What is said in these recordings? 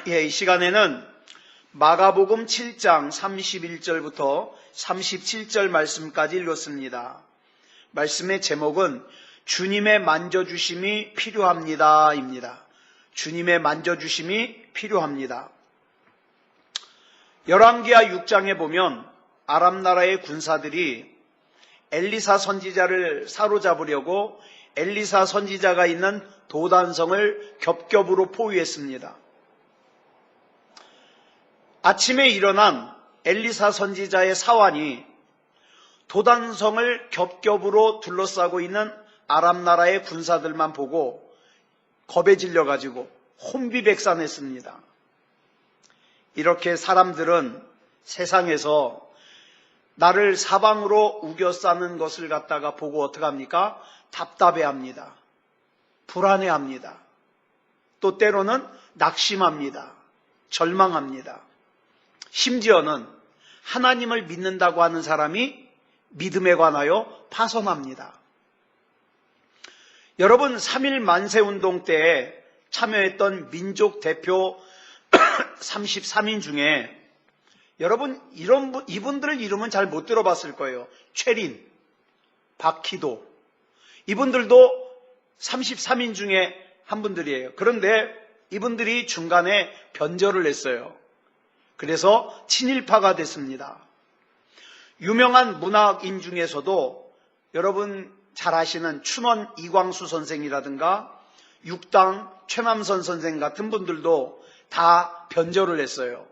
이 시간에는 마가복음 7장 31절부터 37절 말씀까지 읽었습니다. 말씀의 제목은 주님의 만져주심이 필요합니다 입니다. 주님의 만져주심이 필요합니다. 열왕기하 6장에 보면 아람 나라의 군사들이 엘리사 선지자를 사로잡으려고 엘리사 선지자가 있는 도단성을 겹겹으로 포위했습니다. 아침에 일어난 엘리사 선지자의 사환이 도단성을 겹겹으로 둘러싸고 있는 아람 나라의 군사들만 보고 겁에 질려가지고 혼비백산했습니다. 이렇게 사람들은 세상에서 나를 사방으로 우겨싸는 것을 갖다가 보고 어떡합니까? 답답해합니다. 불안해합니다. 또 때로는 낙심합니다. 절망합니다. 심지어는 하나님을 믿는다고 하는 사람이 믿음에 관하여 파선합니다. 여러분, 3.1 만세운동 때에 참여했던 민족 대표 33인 중에 여러분 이분들을 이름은 잘 못 들어봤을 거예요. 최린, 박희도, 이분들도 33인 중에 한 분들이에요. 그런데 이분들이 중간에 변절을 했어요. 그래서 친일파가 됐습니다. 유명한 문학인 중에서도 여러분 잘 아시는 춘원 이광수 선생이라든가 육당 최남선 선생 같은 분들도 다 변절을 했어요.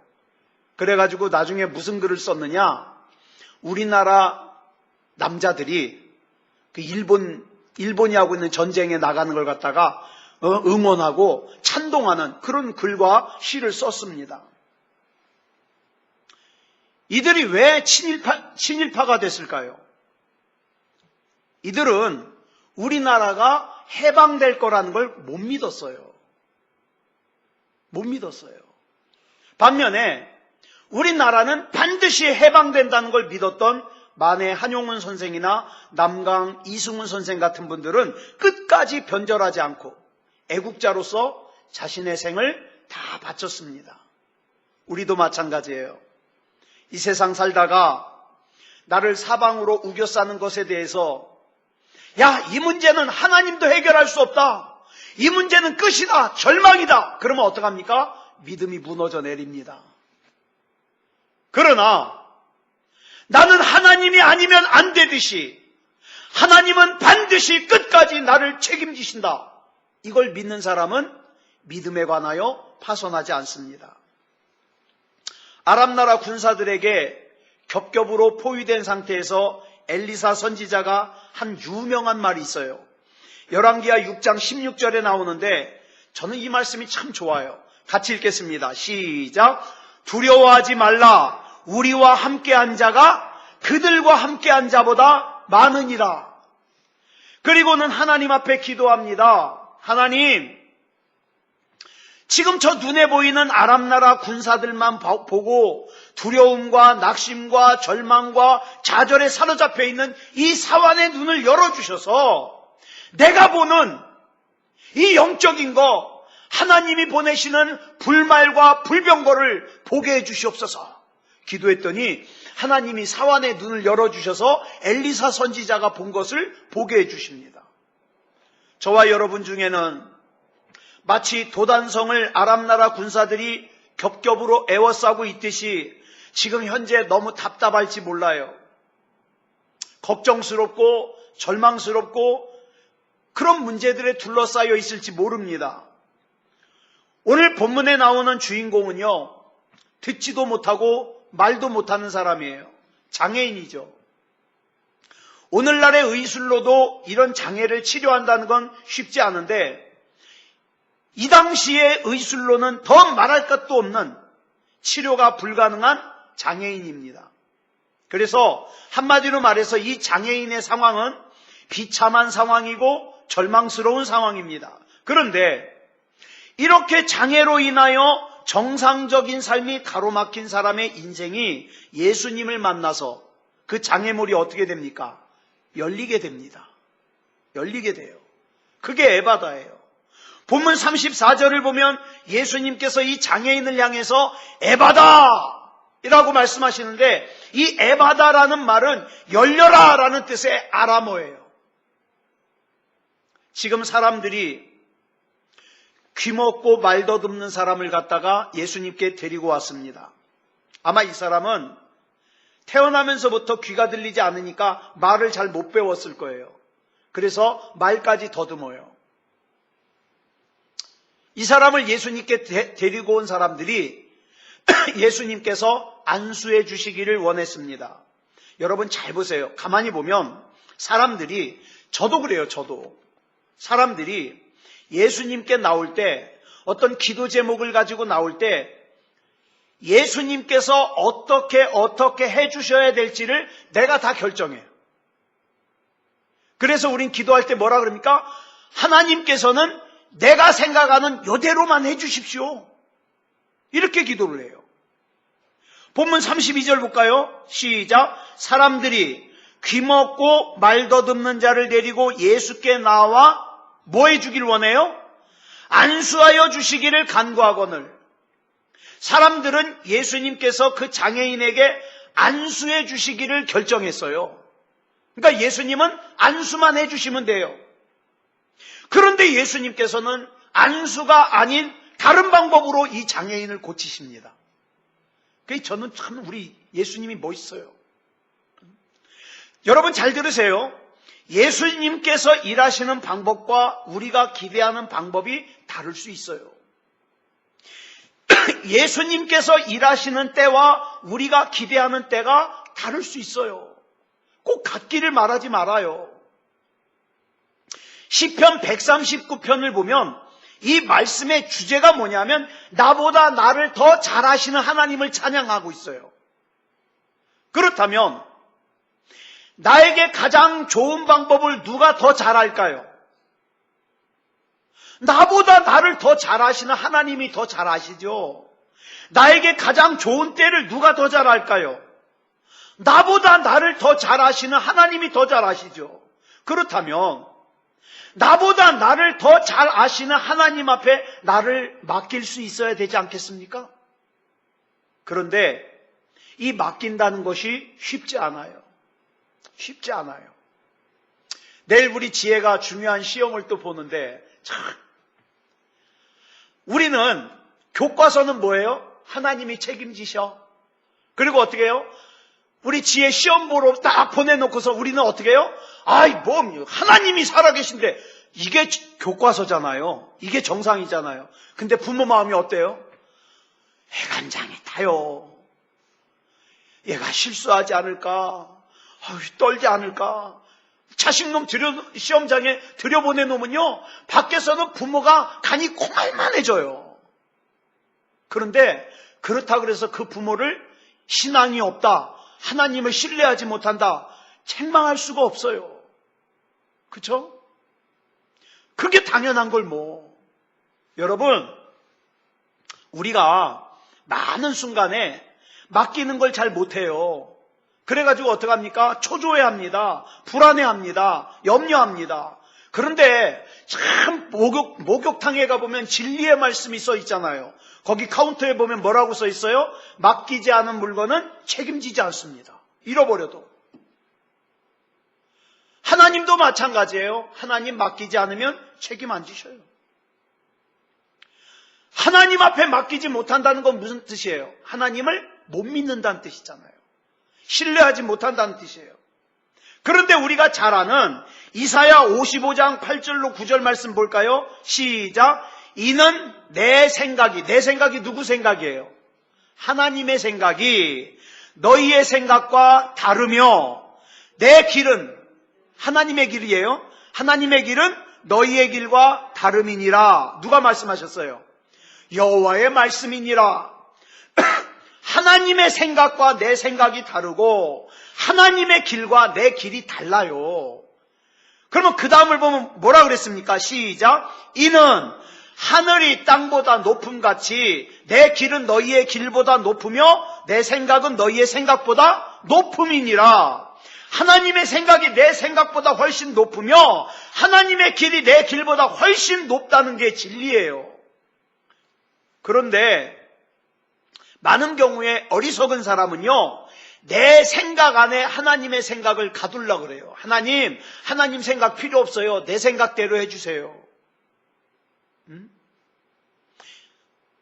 그래가지고 나중에 무슨 글을 썼느냐, 우리나라 남자들이 그 일본이 하고 있는 전쟁에 나가는 걸 갖다가 응원하고 찬동하는 그런 글과 시를 썼습니다. 이들이 왜 친일파가 됐을까요? 이들은 우리나라가 해방될 거라는 걸 못 믿었어요. 못 믿었어요. 반면에 우리나라는 반드시 해방된다는 걸 믿었던 만해 한용운 선생이나 남강 이승훈 선생 같은 분들은 끝까지 변절하지 않고 애국자로서 자신의 생을 다 바쳤습니다. 우리도 마찬가지예요. 이 세상 살다가 나를 사방으로 우겨싸는 것에 대해서 이 문제는 하나님도 해결할 수 없다. 이 문제는 끝이다. 절망이다. 그러면 어떡합니까? 믿음이 무너져 내립니다. 그러나 나는 하나님이 아니면 안 되듯이 하나님은 반드시 끝까지 나를 책임지신다. 이걸 믿는 사람은 믿음에 관하여 파선하지 않습니다. 아람 나라 군사들에게 겹겹으로 포위된 상태에서 엘리사 선지자가 한 유명한 말이 있어요. 열왕기하 6장 16절에 나오는데 저는 이 말씀이 참 좋아요. 같이 읽겠습니다. 시작. 두려워하지 말라. 우리와 함께한 자가 그들과 함께한 자보다 많으니라. 그리고는 하나님 앞에 기도합니다. 하나님, 지금 저 눈에 보이는 아람 나라 군사들만 보고 두려움과 낙심과 절망과 좌절에 사로잡혀 있는 이 사환의 눈을 열어주셔서 내가 보는 이 영적인 거, 하나님이 보내시는 불말과 불병거를 보게 해주시옵소서. 기도했더니 하나님이 사환의 눈을 열어주셔서 엘리사 선지자가 본 것을 보게 해주십니다. 저와 여러분 중에는 마치 도단성을 아람 나라 군사들이 겹겹으로 에워싸고 있듯이 지금 현재 너무 답답할지 몰라요. 걱정스럽고 절망스럽고 그런 문제들에 둘러싸여 있을지 모릅니다. 오늘 본문에 나오는 주인공은요, 듣지도 못하고 말도 못하는 사람이에요. 장애인이죠. 오늘날의 의술로도 이런 장애를 치료한다는 건 쉽지 않은데 이 당시의 의술로는 더 말할 것도 없는 치료가 불가능한 장애인입니다. 그래서 한마디로 말해서 이 장애인의 상황은 비참한 상황이고 절망스러운 상황입니다. 그런데 이렇게 장애로 인하여 정상적인 삶이 가로막힌 사람의 인생이 예수님을 만나서 그 장애물이 어떻게 됩니까? 열리게 됩니다. 열리게 돼요. 그게 에바다예요. 본문 34절을 보면 예수님께서 이 장애인을 향해서 에바다! 이라고 말씀하시는데, 이 에바다라는 말은 열려라! 라는 뜻의 아람어예요. 지금 사람들이 귀먹고 말 더듬는 사람을 갖다가 예수님께 데리고 왔습니다. 아마 이 사람은 태어나면서부터 귀가 들리지 않으니까 말을 잘 못 배웠을 거예요. 그래서 말까지 더듬어요. 이 사람을 예수님께 데리고 온 사람들이 예수님께서 안수해 주시기를 원했습니다. 여러분 잘 보세요. 가만히 보면 사람들이, 저도 그래요. 저도. 사람들이 예수님께 나올 때, 어떤 기도 제목을 가지고 나올 때 예수님께서 어떻게 해주셔야 될지를 내가 다 결정해요. 그래서 우린 기도할 때 뭐라 그럽니까? 하나님께서는 내가 생각하는 이대로만 해주십시오. 이렇게 기도를 해요. 본문 32절 볼까요? 시작. 사람들이 귀먹고 말 더듬는 자를 데리고 예수께 나와 뭐 해주길 원해요? 안수하여 주시기를 간구하거늘. 사람들은 예수님께서 그 장애인에게 안수해 주시기를 결정했어요. 그러니까 예수님은 안수만 해주시면 돼요. 그런데 예수님께서는 안수가 아닌 다른 방법으로 이 장애인을 고치십니다. 그래서 저는 참 우리 예수님이 멋있어요. 여러분 잘 들으세요. 예수님께서 일하시는 방법과 우리가 기대하는 방법이 다를 수 있어요. 예수님께서 일하시는 때와 우리가 기대하는 때가 다를 수 있어요. 꼭 같기를 말하지 말아요. 시편 139편을 보면 이 말씀의 주제가 뭐냐면 나보다 나를 더 잘하시는 하나님을 찬양하고 있어요. 그렇다면 나에게 가장 좋은 방법을 누가 더 잘할까요? 나보다 나를 더 잘하시는 하나님이 더 잘하시죠. 나에게 가장 좋은 때를 누가 더 잘할까요? 나보다 나를 더 잘하시는 하나님이 더 잘하시죠. 그렇다면 나보다 나를 더 잘 아시는 하나님 앞에 나를 맡길 수 있어야 되지 않겠습니까? 그런데 이 맡긴다는 것이 쉽지 않아요. 쉽지 않아요. 내일 우리 지혜가 중요한 시험을 또 보는데 참, 우리는 교과서는 뭐예요? 하나님이 책임지셔. 그리고 어떻게 해요? 우리 지혜 시험 보러 딱 보내놓고서 우리는 어떻게 해요? 아이 뭐 하나님이 살아계신데 이게 교과서잖아요. 이게 정상이잖아요. 근데 부모 마음이 어때요? 애간장이 타요. 얘가 실수하지 않을까? 떨지 않을까? 자식놈 시험장에 들여보내놓으면요 밖에서는 부모가 간이 콩알만해져요. 그런데 그렇다고 해서 그 부모를 신앙이 없다, 하나님을 신뢰하지 못한다, 책망할 수가 없어요. 그렇죠? 그게 당연한 걸 뭐. 여러분, 우리가 많은 순간에 맡기는 걸 잘 못해요. 그래가지고 어떡합니까? 초조해합니다. 불안해합니다. 염려합니다. 그런데 참 목욕탕에 가보면 진리의 말씀이 써 있잖아요. 거기 카운터에 보면 뭐라고 써 있어요? 맡기지 않은 물건은 책임지지 않습니다. 잃어버려도. 하나님도 마찬가지예요. 하나님 맡기지 않으면 책임 안 지셔요. 하나님 앞에 맡기지 못한다는 건 무슨 뜻이에요? 하나님을 못 믿는다는 뜻이잖아요. 신뢰하지 못한다는 뜻이에요. 그런데 우리가 잘 아는 이사야 55장 8절로 9절 말씀 볼까요? 시작. 이는 내 생각이 누구 생각이에요? 하나님의 생각이 너희의 생각과 다르며 내 길은 하나님의 길이에요. 하나님의 길은 너희의 길과 다름이니라. 누가 말씀하셨어요? 여호와의 말씀이니라. 하나님의 생각과 내 생각이 다르고 하나님의 길과 내 길이 달라요. 그러면 그 다음을 보면 뭐라 그랬습니까? 시작. 이는 하늘이 땅보다 높음같이 내 길은 너희의 길보다 높으며 내 생각은 너희의 생각보다 높음이니라. 하나님의 생각이 내 생각보다 훨씬 높으며 하나님의 길이 내 길보다 훨씬 높다는 게 진리예요. 그런데 많은 경우에 어리석은 사람은요, 내 생각 안에 하나님의 생각을 가두려고 그래요. 하나님 생각 필요 없어요. 내 생각대로 해주세요.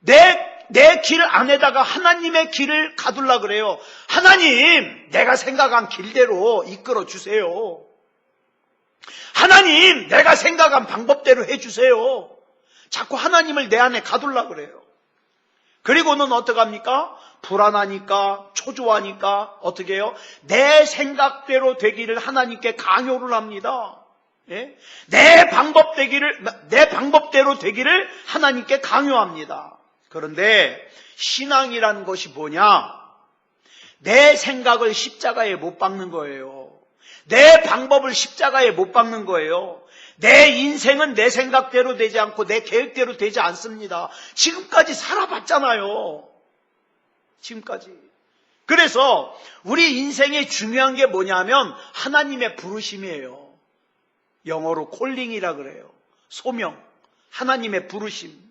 내 길 안에다가 하나님의 길을 가두려고 그래요. 하나님, 내가 생각한 길대로 이끌어 주세요. 하나님, 내가 생각한 방법대로 해주세요. 자꾸 하나님을 내 안에 가두려고 그래요. 그리고는 어떡합니까? 불안하니까, 초조하니까 어떻게 해요? 내 생각대로 되기를 하나님께 강요를 합니다. 예? 내 방법대로 되기를 하나님께 강요합니다. 그런데 신앙이라는 것이 뭐냐? 내 생각을 십자가에 못 박는 거예요. 내 방법을 십자가에 못 박는 거예요. 내 인생은 내 생각대로 되지 않고 내 계획대로 되지 않습니다. 지금까지 살아봤잖아요. 지금까지. 그래서 우리 인생에 중요한 게 뭐냐면 하나님의 부르심이에요. 영어로 콜링이라 그래요. 소명. 하나님의 부르심.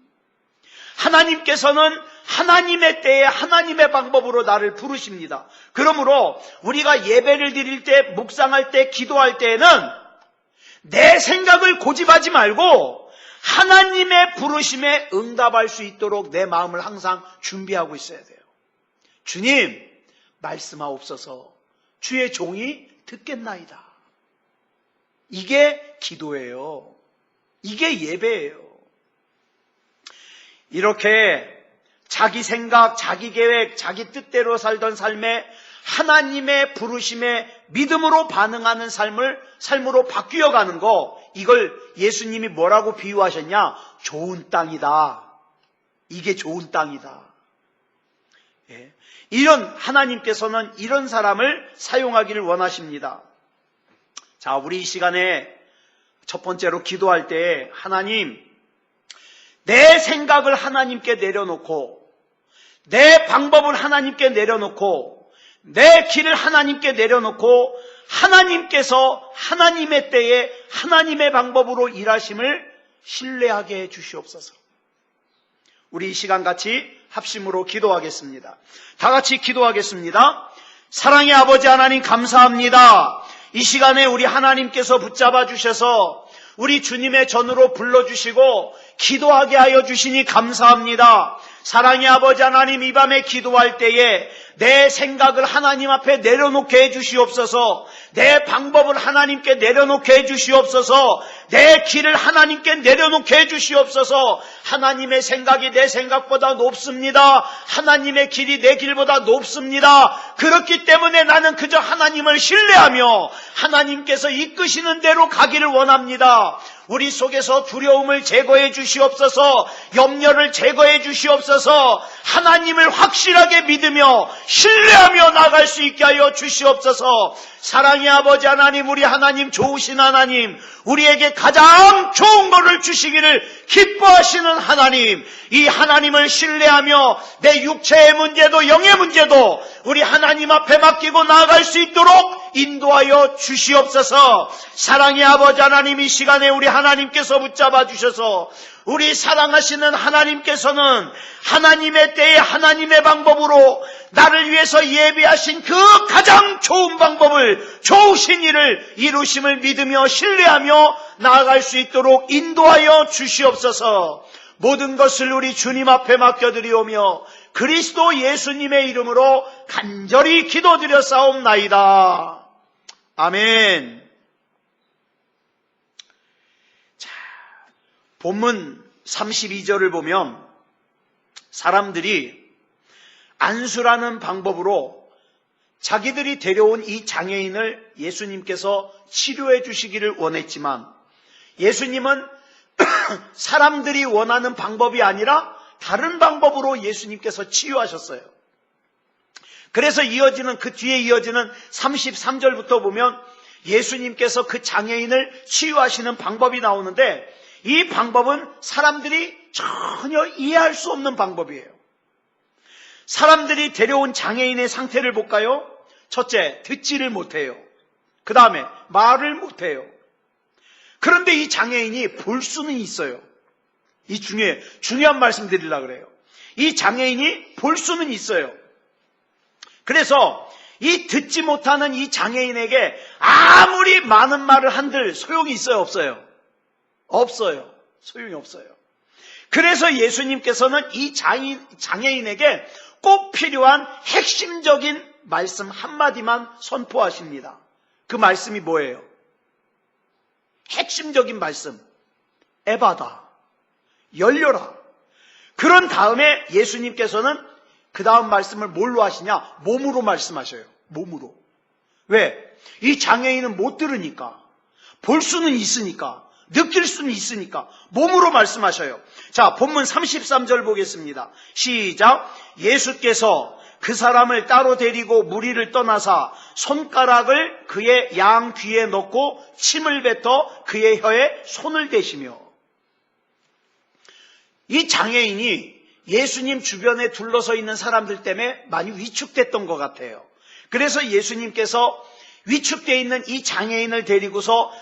하나님께서는 하나님의 때에 하나님의 방법으로 나를 부르십니다. 그러므로 우리가 예배를 드릴 때, 묵상할 때, 기도할 때에는 내 생각을 고집하지 말고 하나님의 부르심에 응답할 수 있도록 내 마음을 항상 준비하고 있어야 돼요. 주님, 말씀하옵소서. 주의 종이 듣겠나이다. 이게 기도예요. 이게 예배예요. 이렇게 자기 생각, 자기 계획, 자기 뜻대로 살던 삶에 하나님의 부르심에 믿음으로 반응하는 삶으로 바뀌어가는 거, 이걸 예수님이 뭐라고 비유하셨냐? 좋은 땅이다. 이게 좋은 땅이다. 예. 하나님께서는 이런 사람을 사용하기를 원하십니다. 자, 우리 이 시간에 첫 번째로 기도할 때 하나님, 내 생각을 하나님께 내려놓고 내 방법을 하나님께 내려놓고 내 길을 하나님께 내려놓고 하나님께서 하나님의 때에 하나님의 방법으로 일하심을 신뢰하게 해 주시옵소서. 우리 이 시간 같이 합심으로 기도하겠습니다. 다 같이 기도하겠습니다. 사랑의 아버지 하나님, 감사합니다. 이 시간에 우리 하나님께서 붙잡아 주셔서 우리 주님의 전으로 불러주시고 기도하게 하여 주시니 감사합니다. 사랑의 아버지 하나님, 이 밤에 기도할 때에 내 생각을 하나님 앞에 내려놓게 해주시옵소서. 내 방법을 하나님께 내려놓게 해주시옵소서. 내 길을 하나님께 내려놓게 해주시옵소서. 하나님의 생각이 내 생각보다 높습니다. 하나님의 길이 내 길보다 높습니다. 그렇기 때문에 나는 그저 하나님을 신뢰하며 하나님께서 이끄시는 대로 가기를 원합니다. 우리 속에서 두려움을 제거해 주시옵소서. 염려를 제거해 주시옵소서. 하나님을 확실하게 믿으며 신뢰하며 나갈 수 있게 하여 주시옵소서. 사랑의 아버지 하나님, 우리 하나님 좋으신 하나님, 우리에게 가장 좋은 것을 주시기를 기뻐하시는 하나님, 이 하나님을 신뢰하며 내 육체의 문제도 영의 문제도 우리 하나님 앞에 맡기고 나아갈 수 있도록 인도하여 주시옵소서. 사랑의 아버지 하나님, 이 시간에 우리 하나님께서 붙잡아 주셔서 우리 사랑하시는 하나님께서는 하나님의 때에 하나님의 방법으로 나를 위해서 예비하신 그 가장 좋은 방법을, 좋으신 일을 이루심을 믿으며 신뢰하며 나아갈 수 있도록 인도하여 주시옵소서. 모든 것을 우리 주님 앞에 맡겨드리오며 그리스도 예수님의 이름으로 간절히 기도드려 싸움나이다. 아멘. 자, 본문 32절을 보면 사람들이 안수라는 방법으로 자기들이 데려온 이 장애인을 예수님께서 치료해 주시기를 원했지만 예수님은 사람들이 원하는 방법이 아니라 다른 방법으로 예수님께서 치유하셨어요. 그래서 그 뒤에 이어지는 33절부터 보면 예수님께서 그 장애인을 치유하시는 방법이 나오는데 이 방법은 사람들이 전혀 이해할 수 없는 방법이에요. 사람들이 데려온 장애인의 상태를 볼까요? 첫째, 듣지를 못해요. 그 다음에 말을 못해요. 그런데 이 장애인이 볼 수는 있어요. 이 중요한 말씀 드리려고 그래요. 이 장애인이 볼 수는 있어요. 그래서 이 듣지 못하는 이 장애인에게 아무리 많은 말을 한들 소용이 있어요, 없어요? 없어요. 소용이 없어요. 그래서 예수님께서는 이 장애인에게 꼭 필요한 핵심적인 말씀 한마디만 선포하십니다. 그 말씀이 뭐예요? 핵심적인 말씀. 에바다. 열려라. 그런 다음에 예수님께서는 그 다음 말씀을 뭘로 하시냐? 몸으로 말씀하셔요. 몸으로. 왜? 이 장애인은 못 들으니까. 볼 수는 있으니까. 느낄 수는 있으니까. 몸으로 말씀하셔요. 자, 본문 33절 보겠습니다. 시작. 예수께서 그 사람을 따로 데리고 무리를 떠나사 손가락을 그의 양 귀에 넣고 침을 뱉어 그의 혀에 손을 대시며. 이 장애인이 예수님 주변에 둘러서 있는 사람들 때문에 많이 위축됐던 것 같아요. 그래서 예수님께서 위축되어 있는 이 장애인을 데리고서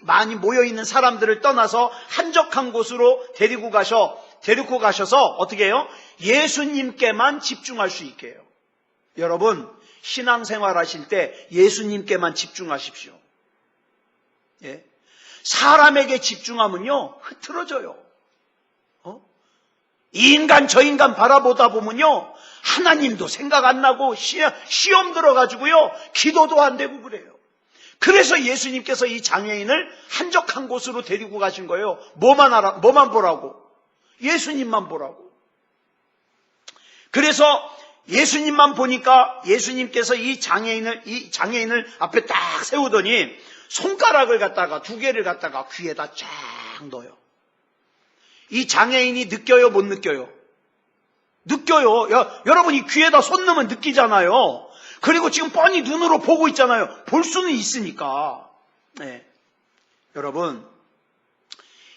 많이 모여있는 사람들을 떠나서 한적한 곳으로 데리고 가셔서 어떻게 해요? 예수님께만 집중할 수 있게 해요. 여러분, 신앙생활 하실 때 예수님께만 집중하십시오. 예? 사람에게 집중하면요, 흐트러져요. 이 인간 저 인간 바라보다 보면요, 하나님도 생각 안 나고 시험 들어가지고요, 기도도 안 되고 그래요. 그래서 예수님께서 이 장애인을 한적한 곳으로 데리고 가신 거예요. 뭐만 보라고? 예수님만 보라고. 그래서 예수님만 보니까 예수님께서 이 장애인을 앞에 딱 세우더니 손가락을 갖다가 2개를 갖다가 귀에다 쫙 넣어요. 이 장애인이 느껴요, 못 느껴요? 느껴요. 여러분, 이 귀에다 손 넣으면 느끼잖아요. 그리고 지금 뻔히 눈으로 보고 있잖아요. 볼 수는 있으니까. 네. 여러분,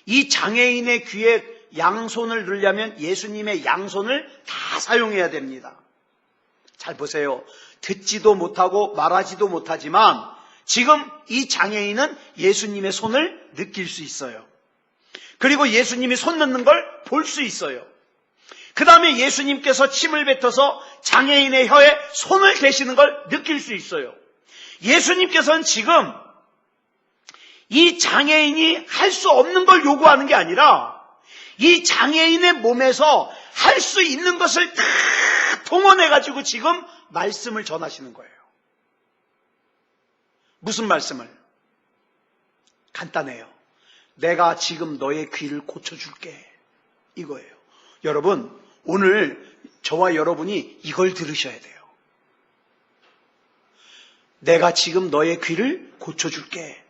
이 장애인의 귀에 양손을 넣으려면 예수님의 양손을 다 사용해야 됩니다. 잘 보세요. 듣지도 못하고 말하지도 못하지만 지금 이 장애인은 예수님의 손을 느낄 수 있어요. 그리고 예수님이 손 넣는 걸 볼 수 있어요. 그 다음에 예수님께서 침을 뱉어서 장애인의 혀에 손을 대시는 걸 느낄 수 있어요. 예수님께서는 지금 이 장애인이 할 수 없는 걸 요구하는 게 아니라 이 장애인의 몸에서 할 수 있는 것을 다 동원해가지고 지금 말씀을 전하시는 거예요. 무슨 말씀을? 간단해요. 내가 지금 너의 귀를 고쳐줄게. 이거예요. 여러분, 오늘 저와 여러분이 이걸 들으셔야 돼요. 내가 지금 너의 귀를 고쳐줄게.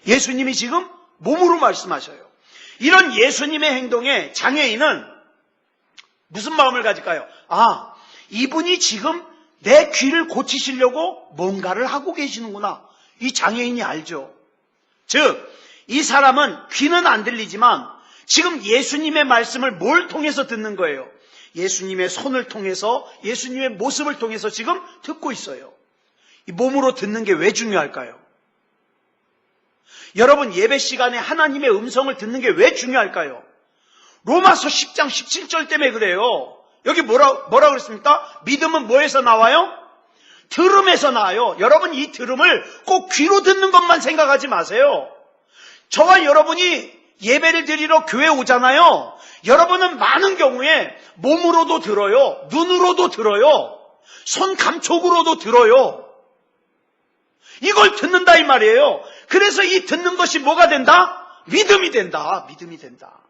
예수님이 지금 몸으로 말씀하셔요. 이런 예수님의 행동에 장애인은 무슨 마음을 가질까요? 아, 이분이 지금 내 귀를 고치시려고 뭔가를 하고 계시는구나. 이 장애인이 알죠. 즉, 이 사람은 귀는 안 들리지만 지금 예수님의 말씀을 뭘 통해서 듣는 거예요? 예수님의 손을 통해서, 예수님의 모습을 통해서 지금 듣고 있어요. 이 몸으로 듣는 게 왜 중요할까요? 여러분, 예배 시간에 하나님의 음성을 듣는 게 왜 중요할까요? 로마서 10장 17절 때문에 그래요. 여기 뭐라 그랬습니까? 믿음은 뭐에서 나와요? 들음에서 나와요. 여러분, 이 들음을 꼭 귀로 듣는 것만 생각하지 마세요. 저와 여러분이 예배를 드리러 교회 오잖아요. 여러분은 많은 경우에 몸으로도 들어요. 눈으로도 들어요. 손 감촉으로도 들어요. 이걸 듣는다 이 말이에요. 그래서 이 듣는 것이 뭐가 된다? 믿음이 된다. 믿음이 된다.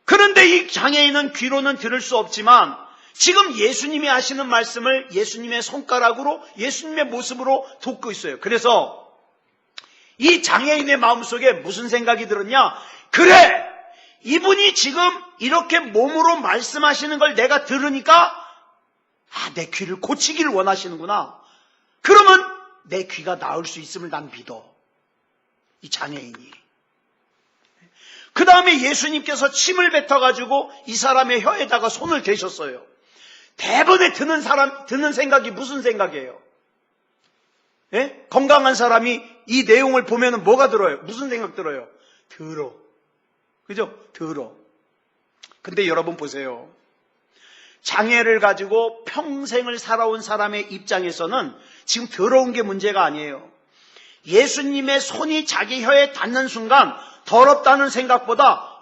그런데 이 장애인은 귀로는 들을 수 없지만 지금 예수님이 하시는 말씀을 예수님의 손가락으로, 예수님의 모습으로 듣고 있어요. 그래서 이 장애인의 마음속에 무슨 생각이 들었냐? 그래! 이분이 지금 이렇게 몸으로 말씀하시는 걸 내가 들으니까 내 귀를 고치기를 원하시는구나. 그러면 내 귀가 나을 수 있음을 난 믿어. 이 장애인이. 그 다음에 예수님께서 침을 뱉어가지고 이 사람의 혀에다가 손을 대셨어요. 대번에 드는 생각이 무슨 생각이에요? 예? 건강한 사람이 이 내용을 보면 뭐가 들어요? 무슨 생각 들어요? 더러. 그죠? 더러. 근데 여러분 보세요. 장애를 가지고 평생을 살아온 사람의 입장에서는 지금 더러운 게 문제가 아니에요. 예수님의 손이 자기 혀에 닿는 순간 더럽다는 생각보다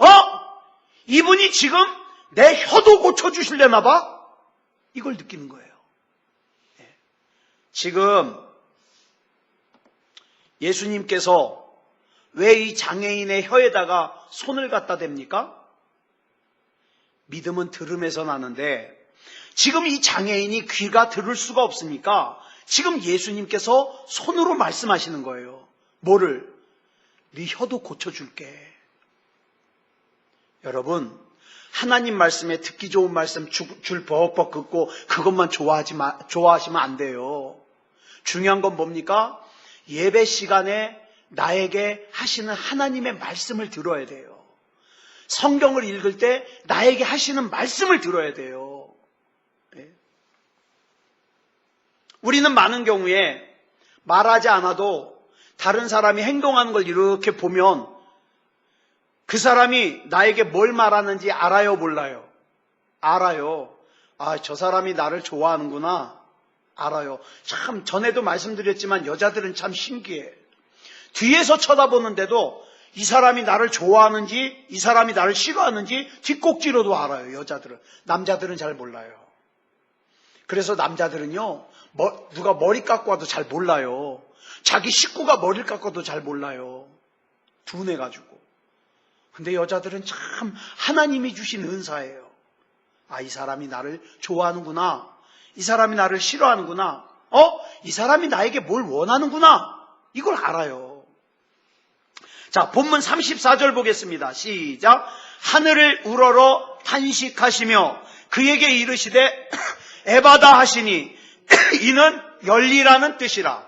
이분이 지금 내 혀도 고쳐주실려나 봐? 이걸 느끼는 거예요. 지금 예수님께서 왜 이 장애인의 혀에다가 손을 갖다 댑니까? 믿음은 들음에서 나는데 지금 이 장애인이 귀가 들을 수가 없으니까 지금 예수님께서 손으로 말씀하시는 거예요. 뭐를? 네 혀도 고쳐줄게. 여러분, 하나님 말씀에 듣기 좋은 말씀 줄 벅벅 긋고 그것만 좋아하시면 안 돼요. 중요한 건 뭡니까? 예배 시간에 나에게 하시는 하나님의 말씀을 들어야 돼요. 성경을 읽을 때 나에게 하시는 말씀을 들어야 돼요. 우리는 많은 경우에 말하지 않아도 다른 사람이 행동하는 걸 이렇게 보면 그 사람이 나에게 뭘 말하는지 알아요, 몰라요? 알아요. 아, 저 사람이 나를 좋아하는구나. 알아요. 참 전에도 말씀드렸지만 여자들은 참 신기해. 뒤에서 쳐다보는데도 이 사람이 나를 좋아하는지 이 사람이 나를 싫어하는지 뒷꼭지로도 알아요. 여자들은. 남자들은 잘 몰라요. 그래서 남자들은요, 누가 머리 깎고 와도 잘 몰라요. 자기 식구가 머리를 깎아도 잘 몰라요. 둔해가지고. 근데 여자들은 참 하나님이 주신 은사예요. 아, 이 사람이 나를 좋아하는구나. 이 사람이 나를 싫어하는구나. 이 사람이 나에게 뭘 원하는구나. 이걸 알아요. 자, 본문 34절 보겠습니다. 시작. 하늘을 우러러 탄식하시며 그에게 이르시되 에바다 하시니 이는 열리라는 뜻이라.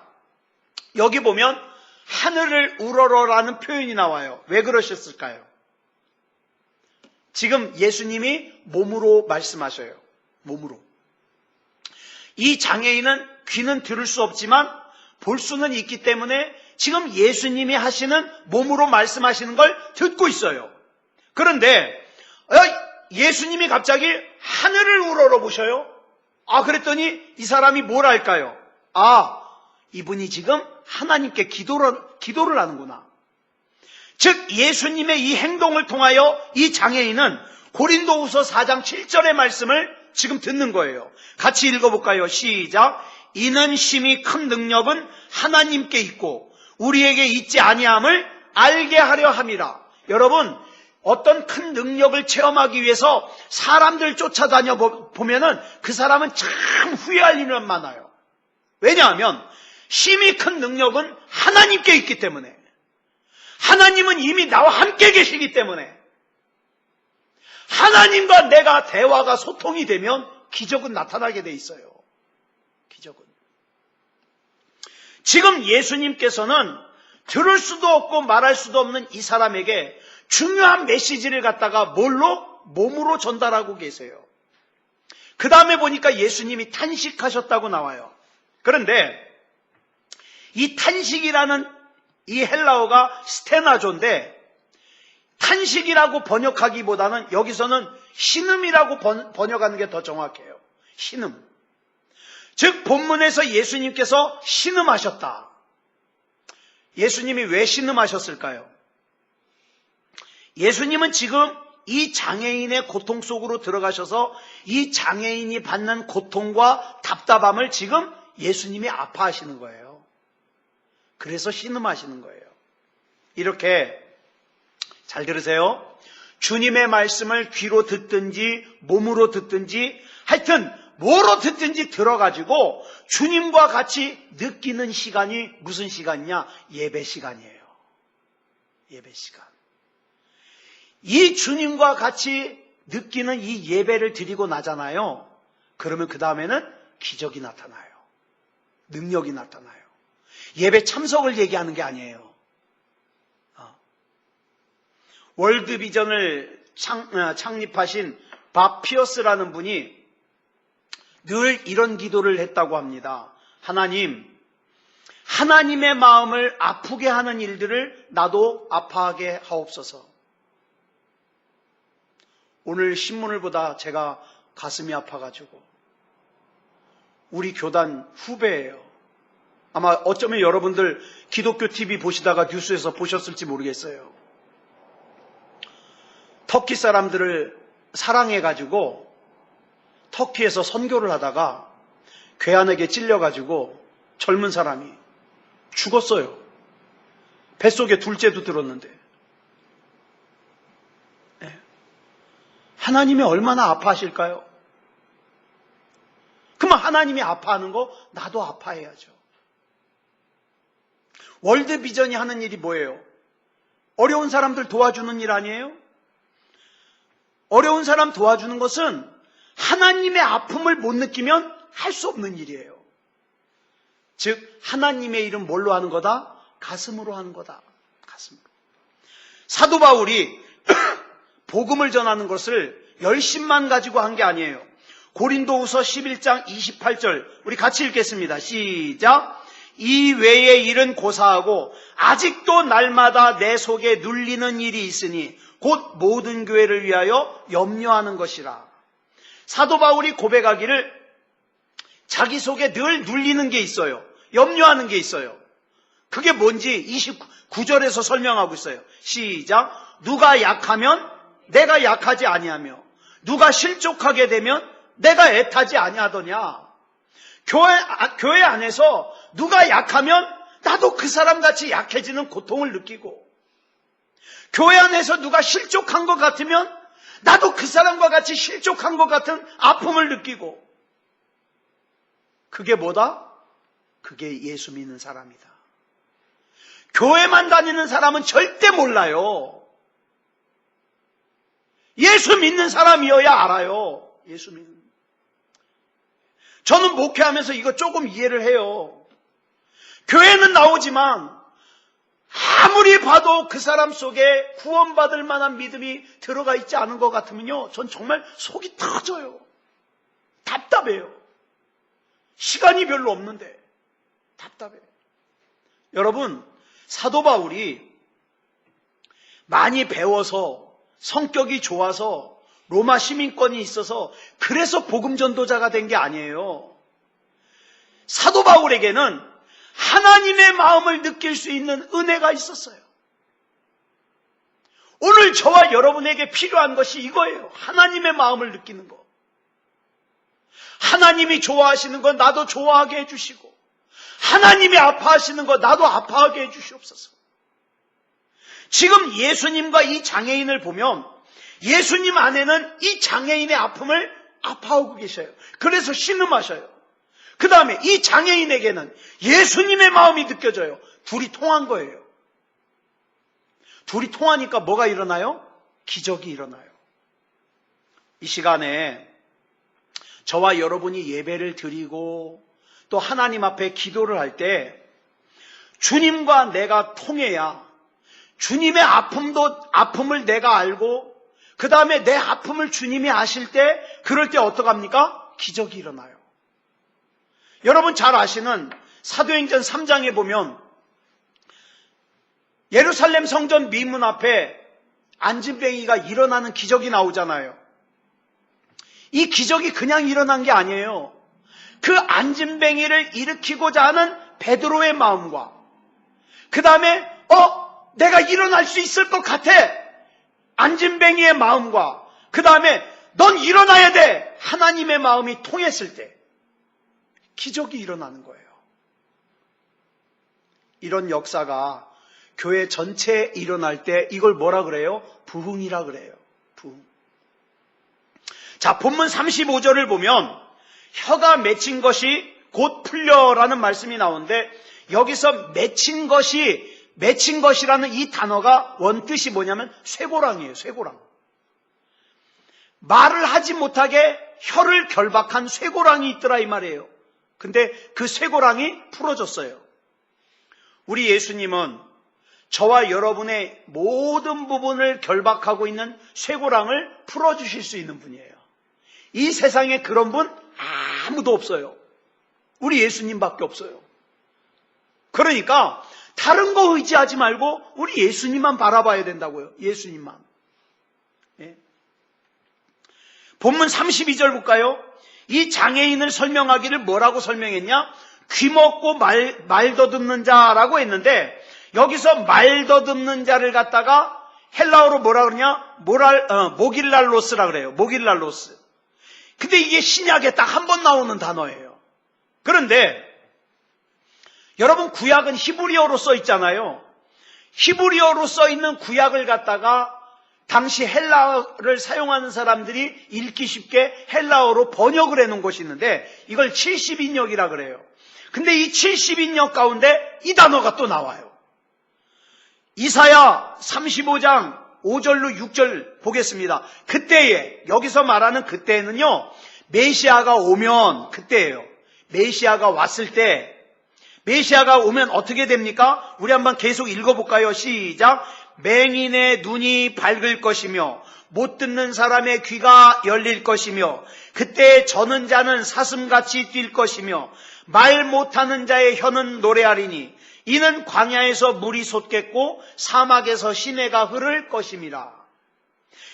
여기 보면 하늘을 우러러라는 표현이 나와요. 왜 그러셨을까요? 지금 예수님이 몸으로 말씀하셔요. 몸으로. 이 장애인은 귀는 들을 수 없지만 볼 수는 있기 때문에 지금 예수님이 하시는 몸으로 말씀하시는 걸 듣고 있어요. 그런데 예수님이 갑자기 하늘을 우러러 보셔요. 그랬더니 이 사람이 뭘 할까요? 이분이 지금 하나님께 기도를 하는구나. 즉 예수님의 이 행동을 통하여 이 장애인은 고린도후서 4장 7절의 말씀을 지금 듣는 거예요. 같이 읽어볼까요? 시작. 이는 심히 큰 능력은 하나님께 있고 우리에게 있지 아니함을 알게 하려 함이라. 여러분, 어떤 큰 능력을 체험하기 위해서 사람들 쫓아다녀 보면은 그 사람은 참 후회할 일은 많아요. 왜냐하면 심히 큰 능력은 하나님께 있기 때문에, 하나님은 이미 나와 함께 계시기 때문에, 하나님과 내가 대화가 소통이 되면 기적은 나타나게 돼 있어요. 기적은. 지금 예수님께서는 들을 수도 없고 말할 수도 없는 이 사람에게 중요한 메시지를 갖다가 몸으로 전달하고 계세요. 그 다음에 보니까 예수님이 탄식하셨다고 나와요. 그런데 이 탄식이라는 이 헬라어가 스테나조인데 탄식이라고 번역하기보다는 여기서는 신음이라고 번역하는 게 더 정확해요. 신음. 즉 본문에서 예수님께서 신음하셨다. 예수님이 왜 신음하셨을까요? 예수님은 지금 이 장애인의 고통 속으로 들어가셔서 이 장애인이 받는 고통과 답답함을 지금 예수님이 아파하시는 거예요. 그래서 신음하시는 거예요. 이렇게 잘 들으세요. 주님의 말씀을 귀로 듣든지 몸으로 듣든지 하여튼 뭐로 듣든지 들어가지고 주님과 같이 느끼는 시간이 무슨 시간이냐? 예배 시간이에요. 예배 시간. 이 주님과 같이 느끼는 이 예배를 드리고 나잖아요. 그러면 그 다음에는 기적이 나타나요. 능력이 나타나요. 예배 참석을 얘기하는 게 아니에요. 월드비전을 창립하신 밥 피어스라는 분이 늘 이런 기도를 했다고 합니다. 하나님, 하나님의 마음을 아프게 하는 일들을 나도 아파하게 하옵소서. 오늘 신문을 보다 제가 가슴이 아파가지고, 우리 교단 후배예요. 아마 어쩌면 여러분들 기독교 TV 보시다가 뉴스에서 보셨을지 모르겠어요. 터키 사람들을 사랑해가지고 터키에서 선교를 하다가 괴한에게 찔려가지고 젊은 사람이 죽었어요. 뱃속에 둘째도 들었는데. 네. 하나님이 얼마나 아파하실까요? 그러면 하나님이 아파하는 거 나도 아파해야죠. 월드비전이 하는 일이 뭐예요? 어려운 사람들 도와주는 일 아니에요? 어려운 사람 도와주는 것은 하나님의 아픔을 못 느끼면 할 수 없는 일이에요. 즉 하나님의 일은 뭘로 하는 거다? 가슴으로 하는 거다. 가슴으로. 사도 바울이 복음을 전하는 것을 열심만 가지고 한 게 아니에요. 고린도후서 11장 28절 우리 같이 읽겠습니다. 시작. 이 외의 일은 고사하고 아직도 날마다 내 속에 눌리는 일이 있으니 곧 모든 교회를 위하여 염려하는 것이라. 사도 바울이 고백하기를 자기 속에 늘 눌리는 게 있어요. 염려하는 게 있어요. 그게 뭔지 29절에서 설명하고 있어요. 시작. 누가 약하면 내가 약하지 아니하며 누가 실족하게 되면 내가 애타지 아니하더냐. 교회 안에서 누가 약하면 나도 그 사람같이 약해지는 고통을 느끼고, 교회 안에서 누가 실족한 것 같으면 나도 그 사람과 같이 실족한 것 같은 아픔을 느끼고, 그게 뭐다? 그게 예수 믿는 사람이다. 교회만 다니는 사람은 절대 몰라요. 예수 믿는 사람이어야 알아요. 예수 믿는. 저는 목회하면서 이거 조금 이해를 해요. 교회는 나오지만 아무리 봐도 그 사람 속에 구원받을 만한 믿음이 들어가 있지 않은 것 같으면요, 전 정말 속이 터져요. 답답해요. 시간이 별로 없는데 답답해요. 여러분, 사도 바울이 많이 배워서 성격이 좋아서 로마 시민권이 있어서 그래서 복음 전도자가 된 게 아니에요. 사도 바울에게는 하나님의 마음을 느낄 수 있는 은혜가 있었어요. 오늘 저와 여러분에게 필요한 것이 이거예요. 하나님의 마음을 느끼는 거. 하나님이 좋아하시는 거 나도 좋아하게 해주시고, 하나님이 아파하시는 거 나도 아파하게 해주시옵소서. 지금 예수님과 이 장애인을 보면 예수님 안에는 이 장애인의 아픔을 아파하고 계셔요. 그래서 신음하셔요. 그 다음에 이 장애인에게는 예수님의 마음이 느껴져요. 둘이 통한 거예요. 둘이 통하니까 뭐가 일어나요? 기적이 일어나요. 이 시간에 저와 여러분이 예배를 드리고 또 하나님 앞에 기도를 할 때 주님과 내가 통해야 주님의 아픔을 내가 알고 그 다음에 내 아픔을 주님이 아실 때, 그럴 때 어떡합니까? 기적이 일어나요. 여러분 잘 아시는 사도행전 3장에 보면 예루살렘 성전 미문 앞에 안진뱅이가 일어나는 기적이 나오잖아요. 이 기적이 그냥 일어난 게 아니에요. 그 안진뱅이를 일으키고자 하는 베드로의 마음과 그 다음에 내가 일어날 수 있을 것 같아, 안진뱅이의 마음과 그 다음에 넌 일어나야 돼, 하나님의 마음이 통했을 때 기적이 일어나는 거예요. 이런 역사가 교회 전체에 일어날 때 이걸 뭐라 그래요? 부흥이라 그래요. 부흥. 자, 본문 35절을 보면 혀가 맺힌 것이 곧 풀려라는 말씀이 나오는데, 여기서 맺힌 것이라는 이 단어가 원뜻이 뭐냐면 쇠고랑이에요. 쇠고랑. 말을 하지 못하게 혀를 결박한 쇠고랑이 있더라 이 말이에요. 근데 그 쇠고랑이 풀어졌어요. 우리 예수님은 저와 여러분의 모든 부분을 결박하고 있는 쇠고랑을 풀어주실 수 있는 분이에요. 이 세상에 그런 분 아무도 없어요. 우리 예수님밖에 없어요. 그러니까 다른 거 의지하지 말고 우리 예수님만 바라봐야 된다고요. 예수님만. 예. 본문 32절 볼까요? 이 장애인을 설명하기를 뭐라고 설명했냐? 귀먹고 말 더듬는 자라고 했는데, 여기서 말 더듬는 자를 갖다가 헬라어로 뭐라 그러냐? 모길랄로스라 그래요. 모길랄로스. 근데 이게 신약에 딱 한 번 나오는 단어예요. 그런데 여러분, 구약은 히브리어로 써 있잖아요. 히브리어로 써 있는 구약을 갖다가 당시 헬라어를 사용하는 사람들이 읽기 쉽게 헬라어로 번역을 해놓은 것이 있는데, 이걸 70인역이라 그래요. 근데 이 70인역 가운데 이 단어가 또 나와요. 이사야 35장 5절로 6절 보겠습니다. 그때에, 여기서 말하는 그때는요, 메시아가 오면 그때예요. 메시아가 왔을 때, 메시아가 오면 어떻게 됩니까? 우리 한번 계속 읽어볼까요? 시작. 맹인의 눈이 밝을 것이며 못 듣는 사람의 귀가 열릴 것이며 그때 저는 자는 사슴같이 뛸 것이며 말 못하는 자의 혀는 노래하리니 이는 광야에서 물이 솟겠고 사막에서 시내가 흐를 것임이라.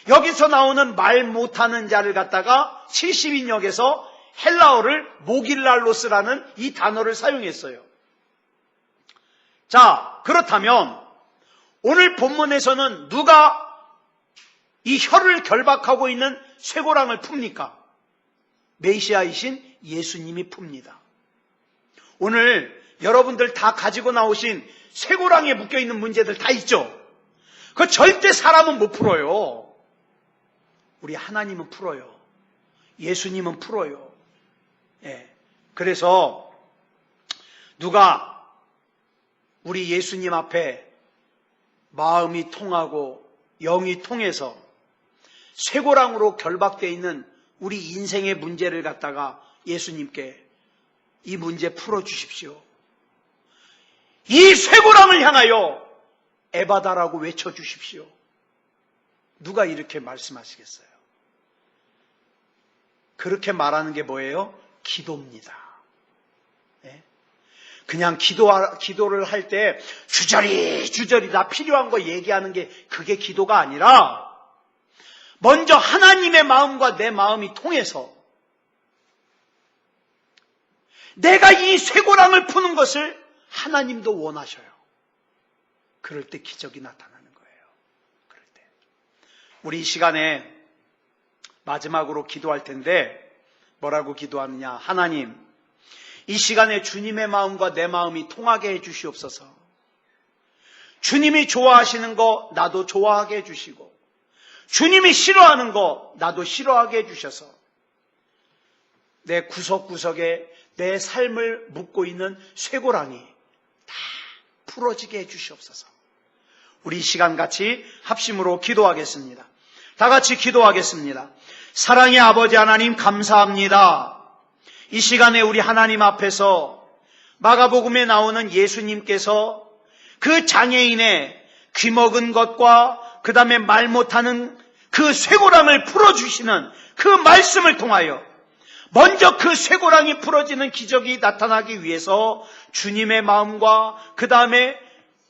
여기서 나오는 말 못하는 자를 갖다가 70인역에서 헬라어를 모길랄로스라는 이 단어를 사용했어요. 자, 그렇다면 오늘 본문에서는 누가 이 혀를 결박하고 있는 쇠고랑을 풉니까? 메시아이신 예수님이 풉니다. 오늘 여러분들 다 가지고 나오신 쇠고랑에 묶여있는 문제들 다 있죠? 그거 절대 사람은 못 풀어요. 우리 하나님은 풀어요. 예수님은 풀어요. 예. 그래서 누가 우리 예수님 앞에 마음이 통하고 영이 통해서 쇠고랑으로 결박되어 있는 우리 인생의 문제를 갖다가 예수님께 이 문제 풀어주십시오. 이 쇠고랑을 향하여 에바다라고 외쳐주십시오. 누가 이렇게 말씀하시겠어요? 그렇게 말하는 게 뭐예요? 기도입니다. 네? 그냥 기도를 할 때 주저리 다 필요한 거 얘기하는 게 그게 기도가 아니라 먼저 하나님의 마음과 내 마음이 통해서 내가 이 쇠고랑을 푸는 것을 하나님도 원하셔요. 그럴 때 기적이 나타나는 거예요. 그럴 때. 우리 이 시간에 마지막으로 기도할 텐데 뭐라고 기도하느냐? 하나님, 이 시간에 주님의 마음과 내 마음이 통하게 해 주시옵소서. 주님이 좋아하시는 거 나도 좋아하게 해 주시고 주님이 싫어하는 거 나도 싫어하게 해 주셔서 내 구석구석에 내 삶을 묶고 있는 쇠고랑이 다 풀어지게 해 주시옵소서. 우리 이 시간 같이 합심으로 기도하겠습니다. 다 같이 기도하겠습니다. 사랑의 아버지 하나님, 감사합니다. 이 시간에 우리 하나님 앞에서 마가복음에 나오는 예수님께서 그 장애인의 귀먹은 것과 그 다음에 말 못하는 그 쇠고랑을 풀어주시는 그 말씀을 통하여 먼저 그 쇠고랑이 풀어지는 기적이 나타나기 위해서 주님의 마음과 그 다음에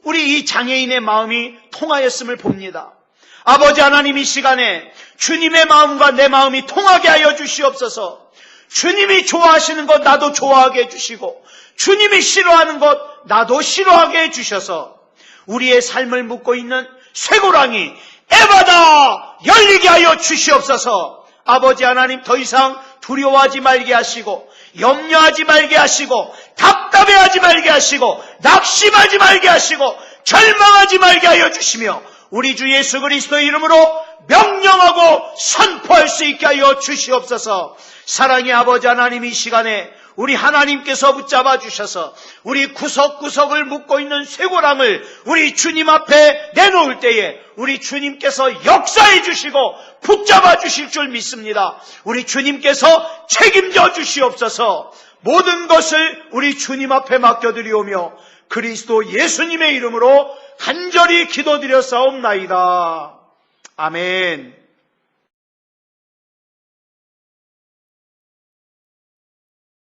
우리 이 장애인의 마음이 통하였음을 봅니다. 아버지 하나님, 이 시간에 주님의 마음과 내 마음이 통하게 하여 주시옵소서. 주님이 좋아하시는 것 나도 좋아하게 해주시고 주님이 싫어하는 것 나도 싫어하게 해주셔서 우리의 삶을 묶고 있는 쇠고랑이 에바다 열리게 하여 주시옵소서. 아버지 하나님, 더 이상 두려워하지 말게 하시고 염려하지 말게 하시고 답답해하지 말게 하시고 낙심하지 말게 하시고 절망하지 말게 하여 주시며 우리 주 예수 그리스도의 이름으로 명령하고 선포할 수 있게 하여 주시옵소서. 사랑의 아버지 하나님, 이 시간에 우리 하나님께서 붙잡아 주셔서 우리 구석구석을 묶고 있는 쇠고랑을 우리 주님 앞에 내놓을 때에 우리 주님께서 역사해 주시고 붙잡아 주실 줄 믿습니다. 우리 주님께서 책임져 주시옵소서. 모든 것을 우리 주님 앞에 맡겨드리오며 그리스도 예수님의 이름으로 간절히 기도드려 싸움나이다. 아멘.